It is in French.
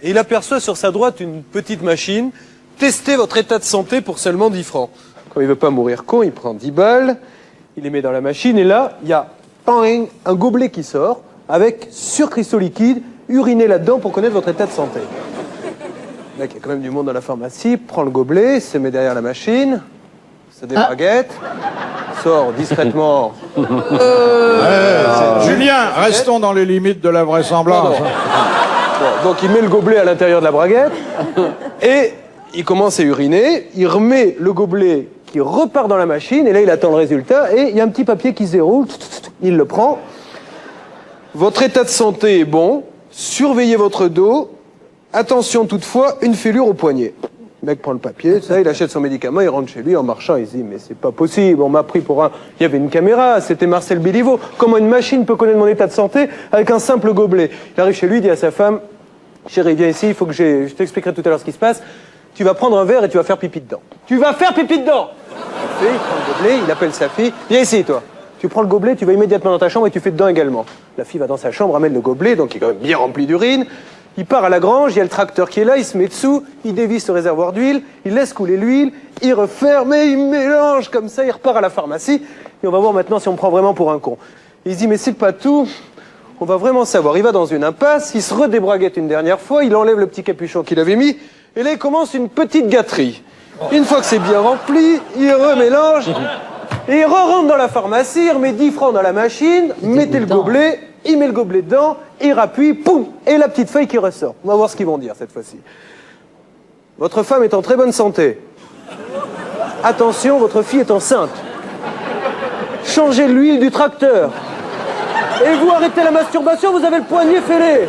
Et il aperçoit sur sa droite une petite machine. Testez votre état de santé pour seulement 10 francs. Comme il veut pas mourir con, il prend 10 balles, il les met dans la machine, et là, il y a un gobelet qui sort, avec surcristaux liquides, urinez là-dedans pour connaître votre état de santé. Là, il y a quand même du monde dans la pharmacie, prend le gobelet, se met derrière la machine, se débraguette, sort discrètement. Julien, restons dans les limites de la vraisemblance. Bon, donc il met le gobelet à l'intérieur de la braguette, et il commence à uriner, il remet le gobelet qui repart dans la machine, et là il attend le résultat, et il y a un petit papier qui se déroule, il le prend. Votre état de santé est bon, surveillez votre dos, attention toutefois, une fêlure au poignet. Le mec prend le papier, ça, il achète son médicament, il rentre chez lui en marchant, il se dit mais c'est pas possible, on m'a pris pour un... Il y avait une caméra, c'était Marcel Béliveau, comment une machine peut connaître mon état de santé avec un simple gobelet? Il arrive chez lui, il dit à sa femme, chérie viens ici, il faut que je t'expliquerai tout à l'heure ce qui se passe, tu vas prendre un verre et tu vas faire pipi dedans. Tu vas faire pipi dedans! Il prend le gobelet, il appelle sa fille, viens ici toi. Tu prends le gobelet, tu vas immédiatement dans ta chambre et tu fais dedans également. La fille va dans sa chambre, amène le gobelet, donc il est quand même bien rempli d'urine. Il part à la grange, il y a le tracteur qui est là, il se met dessous, il dévisse le réservoir d'huile, il laisse couler l'huile, il referme et il mélange comme ça, il repart à la pharmacie. Et on va voir maintenant si on me prend vraiment pour un con. Il se dit mais c'est pas tout, on va vraiment savoir. Il va dans une impasse, il se redébraguette une dernière fois, il enlève le petit capuchon qu'il avait mis, et là il commence une petite gâterie. Une fois que c'est bien rempli, il remélange, et il rentre dans la pharmacie, il remet 10 francs dans la machine, mettez le gobelet, il met le gobelet dedans, il rappuie, poum, et la petite feuille qui ressort. On va voir ce qu'ils vont dire cette fois-ci. Votre femme est en très bonne santé. Attention, votre fille est enceinte. Changez l'huile du tracteur. Et vous arrêtez la masturbation, vous avez le poignet fêlé.